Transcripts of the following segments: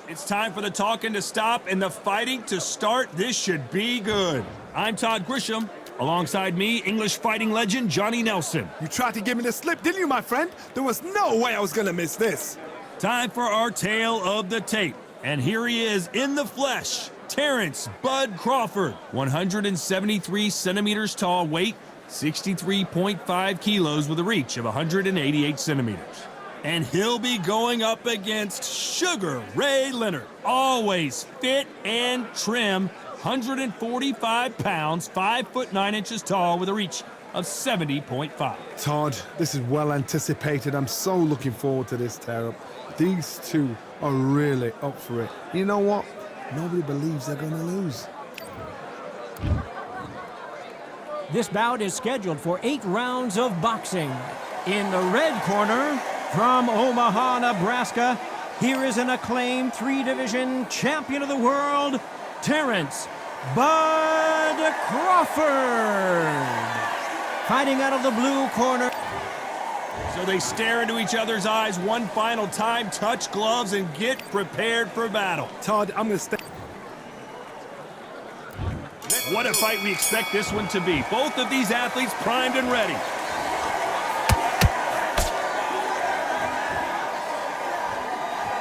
It's time for the talking to stop and the fighting to start. This should be good. I'm Todd Grisham. Alongside me, English fighting legend Johnny Nelson. You tried to give me the slip, didn't you, my friend? There was no way I was gonna miss this. Time for our tale of the tape. And here he is in the flesh. Terrence Bud Crawford, 173 centimeters tall, weight 63.5 kilos with a reach of 188 centimeters. And he'll be going up against Sugar Ray Leonard, always fit and trim, 145 pounds, 5 foot 9 inches tall with a reach of 70.5. Todd, this is well anticipated. I'm so looking forward to this tear-up. These two are really up for it. You know what? Nobody believes they're gonna lose. This bout is scheduled for 8 rounds of boxing. In the red corner, from Omaha, Nebraska, here is an acclaimed 3-division champion of the world, Terrence Bud Crawford. Fighting out of the blue corner. So they stare into each other's eyes one final time, touch gloves, and get prepared for battle. Todd, I'm gonna stay. What a fight we expect this one to be. Both of these athletes primed and ready.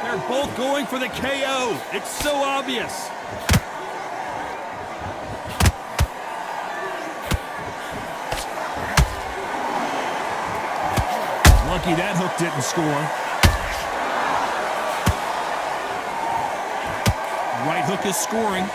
They're both going for the KO. It's so obvious. Lucky that hook didn't score. Right hook is scoring.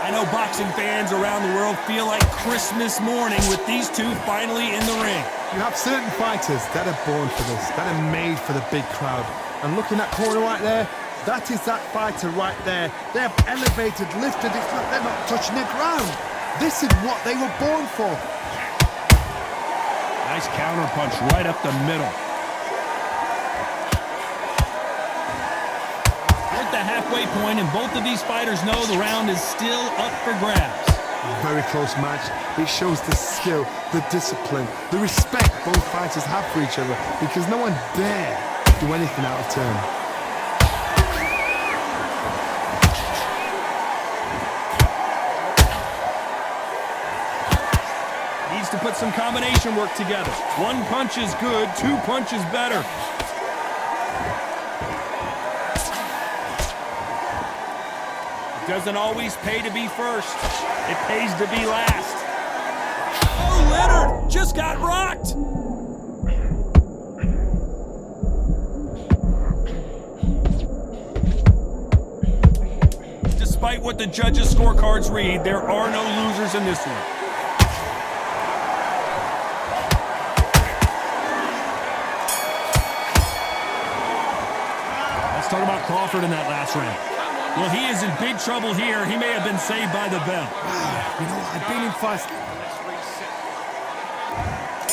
I know boxing fans around the world feel like Christmas morning with these two finally in the ring. You have certain fighters that are born for this, that are made for the big crowd. And looking at that corner right there, that is that fighter right there. They have elevated, lifted, they're not touching the ground. This is what they were born for. Nice counter punch right up the middle. We're at the halfway point, and both of these fighters know the round is still up for grabs. Very close match. It shows the skill, the discipline, the respect both fighters have for each other, because no one dare do anything out of turn. To put some combination work together. One punch is good, 2 punches better. It doesn't always pay to be first. It pays to be last. Oh, Leonard just got rocked. Despite what the judges' scorecards read, there are no losers in this one. Talk about Crawford in that last round. Well, he is in big trouble here. He may have been saved by the bell. You know, I've been in fights.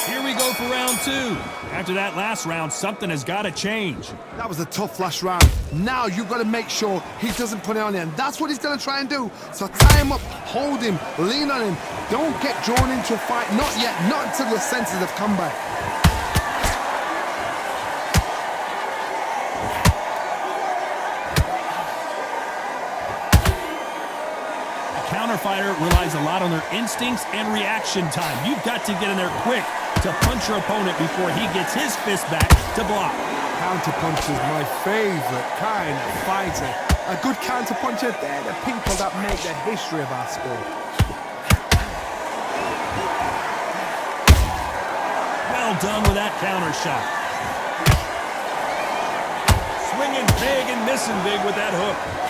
Here we go for round 2. After that last round, something has got to change. That was a tough last round. Now you've got to make sure he doesn't put it on him. That's what he's going to try and do. So tie him up, hold him, lean on him. Don't get drawn into a fight. Not yet. Not until your senses have come back. Fighter relies a lot on their instincts and reaction time. You've got to get in there quick to punch your opponent before he gets his fist back to block. Counterpunch is my favorite kind of fighter. A good counterpuncher, they're the people that make the history of our sport. Well done with that counter shot. Swinging big and missing big with that hook.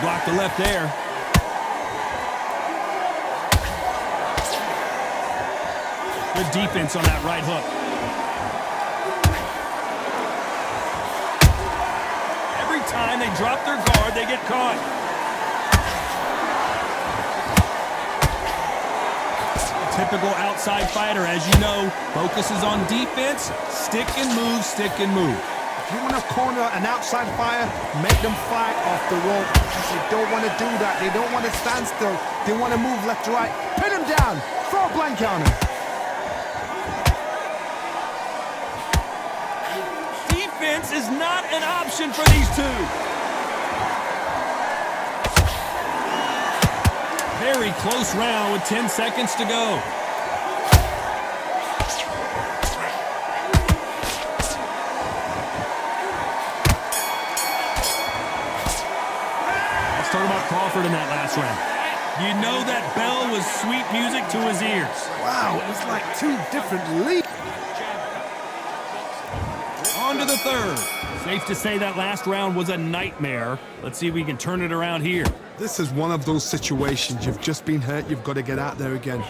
Block the left there. Good defense on that right hook. Every time they drop their guard, they get caught. A typical outside fighter, as you know, focuses on defense, stick and move, stick and move. If you want to corner an outside fire, make them fight off the rope. Because they don't want to do that. They don't want to stand still. They want to move left to right. Pin them down. Throw a blanket on them. Defense is not an option for these two. Very close round with 10 seconds to go. Let's talk about Crawford in that last round. You know that bell was sweet music to his ears. Wow, it was like two different leagues. On to the third. Safe to say that last round was a nightmare. Let's see if we can turn it around here. This is one of those situations. You've just been hurt. You've got to get out there again.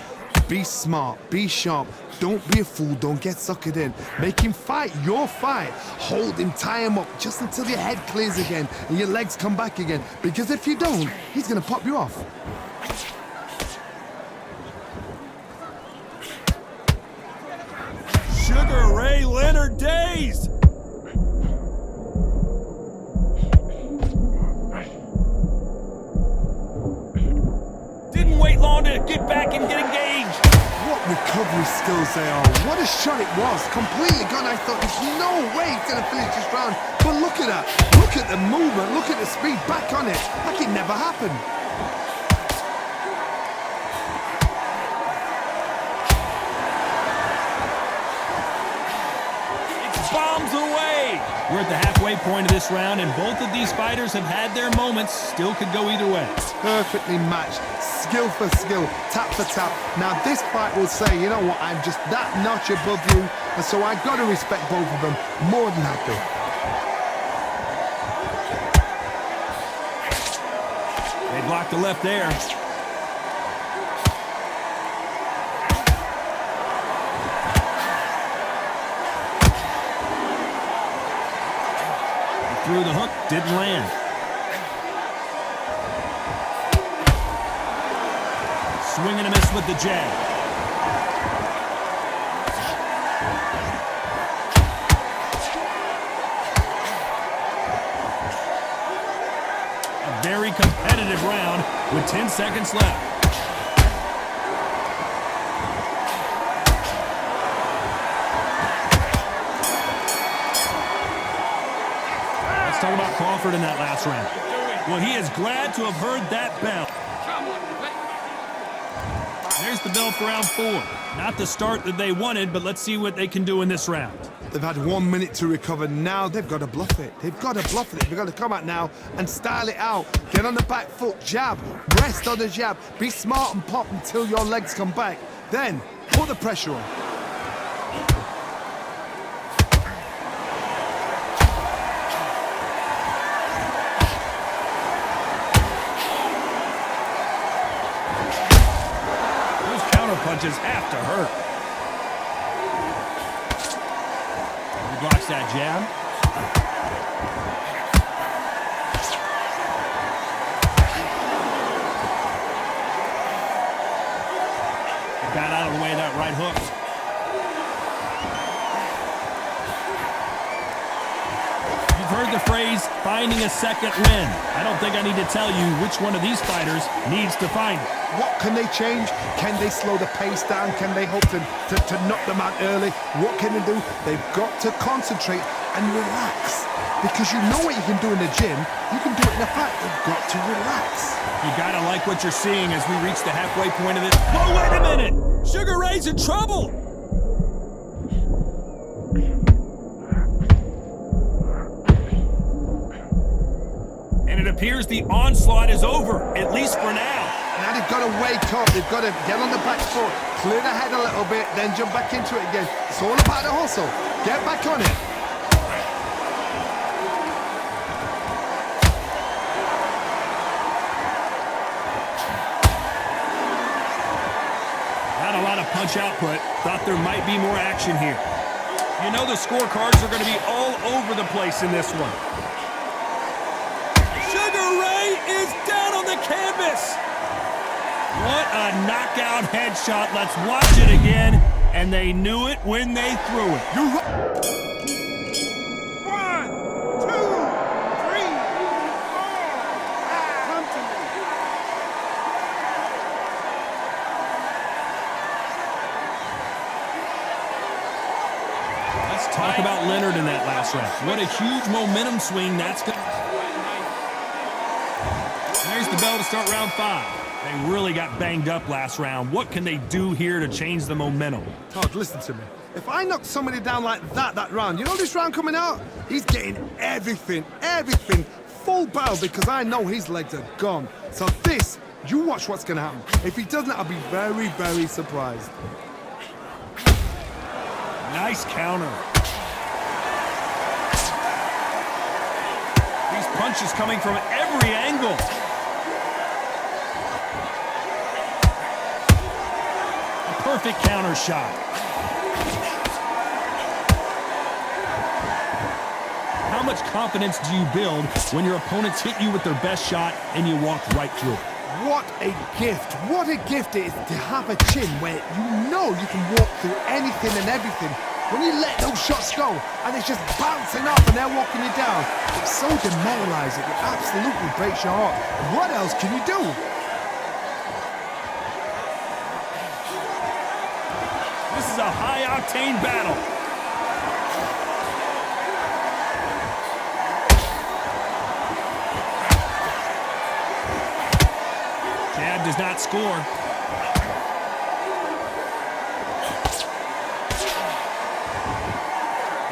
Be smart. Be sharp. Don't be a fool. Don't get suckered in. Make him fight your fight. Hold him. Tie him up just until your head clears again and your legs come back again. Because if you don't, he's going to pop you off. Sugar Ray Leonard dazed. Didn't wait long to get back and get engaged. What recovery skills they are. What a shot it was. Completely gone. I thought there's no way he's going to finish this round. But look at that. Look at the movement. Look at the speed. Back on it. Like it never happened. Bombs away. We're at the halfway point of this round, and both of these fighters have had their moments. Still could go either way. Perfectly matched. Skill for skill. Tap for tap. Now this fight will say, you know what, I'm just that notch above you. And so I've got to respect both of them. More than happy. They blocked the left there. Through the hook, didn't land. Swing and a miss with the jab. A very competitive round with 10 seconds left. Talk about Crawford in that last round. Well, he is glad to have heard that bell. There's the bell for round 4. Not the start that they wanted, but let's see what they can do in this round. They've had 1 minute to recover. Now they've got to bluff it. They've got to bluff it. They've got to come out now and style it out. Get on the back foot, jab, rest on the jab. Be smart and pop until your legs come back. Then put the pressure on. Punches have to hurt. He blocks that jab. Got out of the way of that right hook. You've heard the phrase, finding a second win. I don't think I need to tell you which one of these fighters needs to find it. What can they change? Can they slow the pace down? Can they hope to knock them out early? What can they do? They've got to concentrate and relax. Because you know what you can do in the gym, you can do it in the fight. You've got to relax. You gotta like what you're seeing as we reach the halfway point of this. Whoa, wait a minute! Sugar Ray's in trouble! And it appears the onslaught is over, at least for now. Now they've got to wake up. They've got to get on the back foot, clear the head a little bit, then jump back into it again. It's all about the hustle. Get back on it. Not a lot of punch output. Thought there might be more action here. You know the scorecards are going to be all over the place in this one. Sugar Ray is down on the canvas. What a knockout headshot. Let's watch it again. And they knew it when they threw it. You're right. 1, about Leonard in that last round. What a huge momentum swing that's going to... There's the bell to start round 5. They really got banged up last round. What can they do here to change the momentum? Todd, listen to me. If I knock somebody down like that round, you know this round coming out? He's getting everything, full barrel, because I know his legs are gone. So this, you watch what's going to happen. If he doesn't, I'll be very, very surprised. Nice counter. These punches coming from every angle. A perfect counter shot. How much confidence do you build when your opponents hit you with their best shot and you walk right through it? What a gift. What a gift it is to have a chin where you know you can walk through anything and everything. When you let those shots go and it's just bouncing off and they're walking you down, it's so demoralizing. It absolutely breaks your heart. What else can you do? This is a high-octane battle. Chad does not score.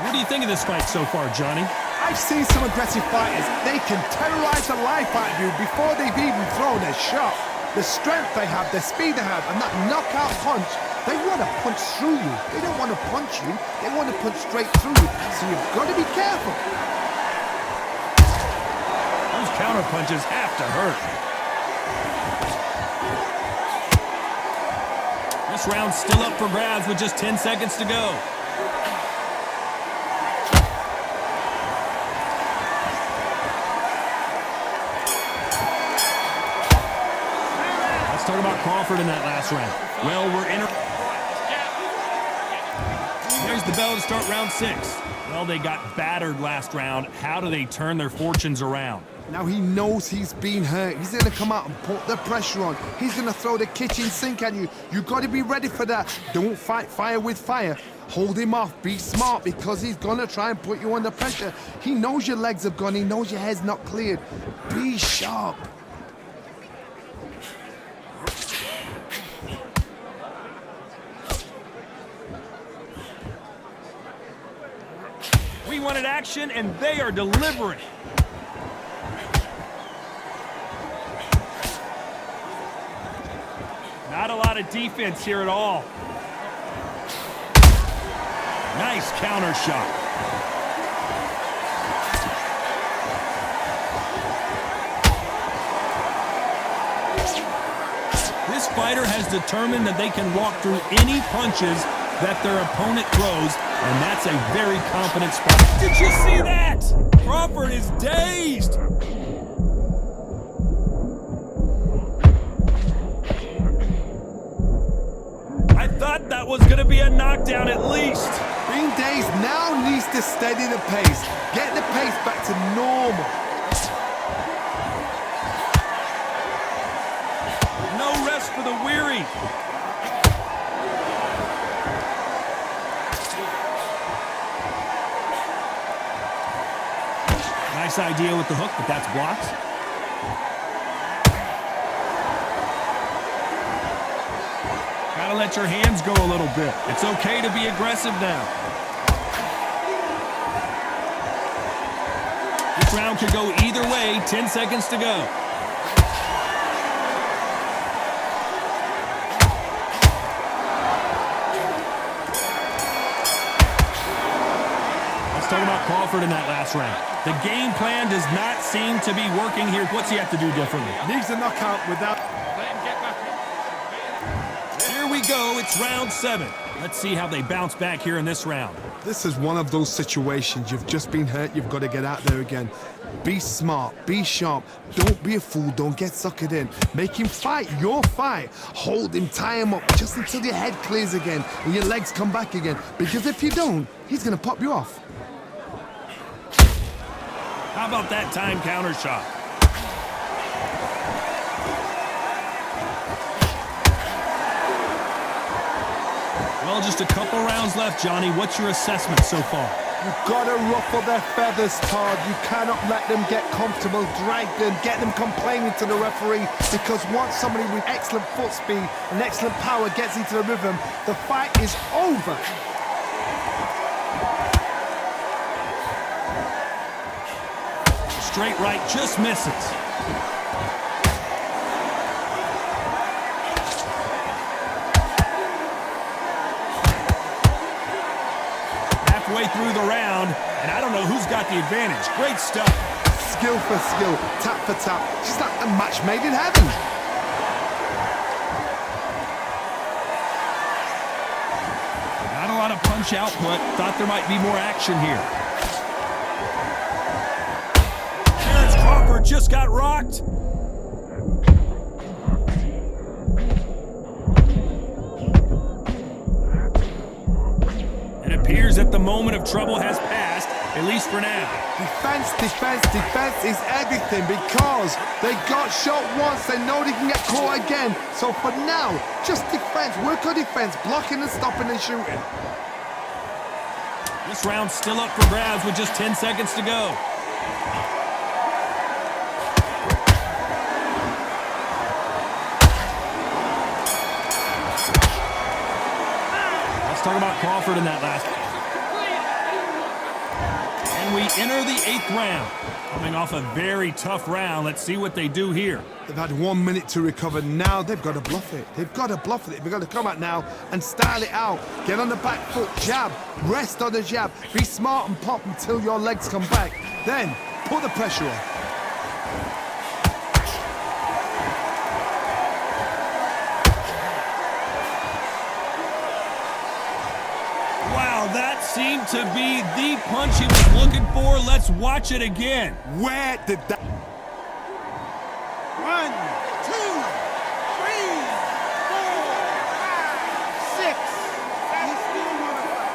What do you think of this fight so far, Johnny? I've seen some aggressive fighters. They can terrorize the life out of you before they've even thrown a shot. The strength they have, the speed they have, and that knockout punch, they want to punch through you. They don't want to punch you. They want to punch straight through you. So you've got to be careful. Those counter punches have to hurt. This round's still up for grabs with just 10 seconds to go. Let's talk about Crawford in that last round. Well, we're in. There's the bell to start round 6. Well, they got battered last round. How do they turn their fortunes around? Now he knows he's been hurt. He's going to come out and put the pressure on. He's going to throw the kitchen sink at you. You've got to be ready for that. Don't fight fire with fire. Hold him off. Be smart, because he's going to try and put you under pressure. He knows your legs have gone. He knows your head's not cleared. Be sharp. We wanted action, and they are delivering. Not a lot of defense here at all. Nice counter shot. This fighter has determined that they can walk through any punches that their opponent throws, and that's a very confident spot. Did you see that? Crawford is dazed. I thought that was going to be a knockdown at least. Being dazed now needs to steady the pace. Get the pace back to normal. No rest for the weary. Nice idea with the hook, but that's blocked. Gotta let your hands go a little bit. It's okay to be aggressive now. This round could go either way. 10 seconds to go. Let's talk about Crawford in that last round. The game plan does not seem to be working here. What's he have to do differently? Needs a knockout without... Here we go. It's round 7. Let's see how they bounce back here in this round. This is one of those situations. You've just been hurt. You've got to get out there again. Be smart. Be sharp. Don't be a fool. Don't get suckered in. Make him fight your fight. Hold him. Tie him up just until your head clears again and your legs come back again. Because if you don't, he's going to pop you off. How about that time counter shot? Well, just a couple rounds left, Johnny. What's your assessment so far? You've got to ruffle their feathers, Todd. You cannot let them get comfortable, drag them, get them complaining to the referee, because once somebody with excellent foot speed and excellent power gets into the rhythm, the fight is over. Straight right just misses. Halfway through the round, and I don't know who's got the advantage. Great stuff. Skill for skill, tap for tap. Just like a match made in heaven. Not a lot of punch output. Thought there might be more action here. Terence Crawford just got rocked. It appears that the moment of trouble has passed, at least for now. Defense, defense, defense is everything, because they got shot once, they know they can get caught again. So for now, just defense, work on defense, blocking and stopping and shooting. This round's still up for grabs with just 10 seconds to go. Let's talk about Crawford in that last. And we enter the 8th round. Coming off a very tough round, let's see what they do here. They've had 1 minute to recover. Now they've got to bluff it. They've got to bluff it. They've got to come out now and style it out. Get on the back foot, jab, rest on the jab. Be smart and pop until your legs come back. Then put the pressure on. Wow, that seemed to be the punch he was looking for. Let's watch it again. Where did that... 1, 2, 3, 4, 5, 6. He's still modified.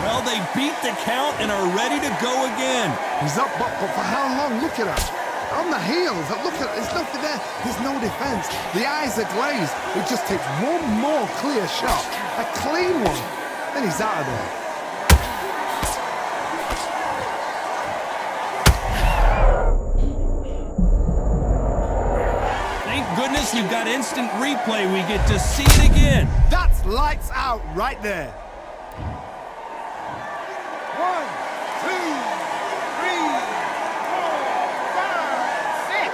Well, they beat the count and are ready to go again. He's up, but for how long? Look at that. On the heels, look at, there's nothing there. There's no defense. The eyes are glazed. It just takes one more clear shot, a clean one, then he's out of there. Thank goodness you've got instant replay. We get to see it again. That's lights out right there. 1, 2, 3, 4, 5, 6,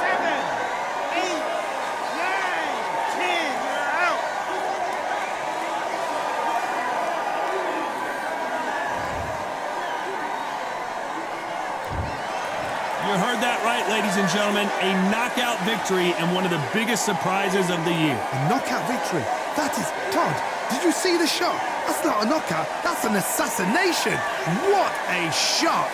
7, 8, 9, 10. You're out. You heard that right, ladies and gentlemen. A knockout victory and one of the biggest surprises of the year. A knockout victory. That is, Todd, did you see the shot? That's not a knockout, that's an assassination. What a shot.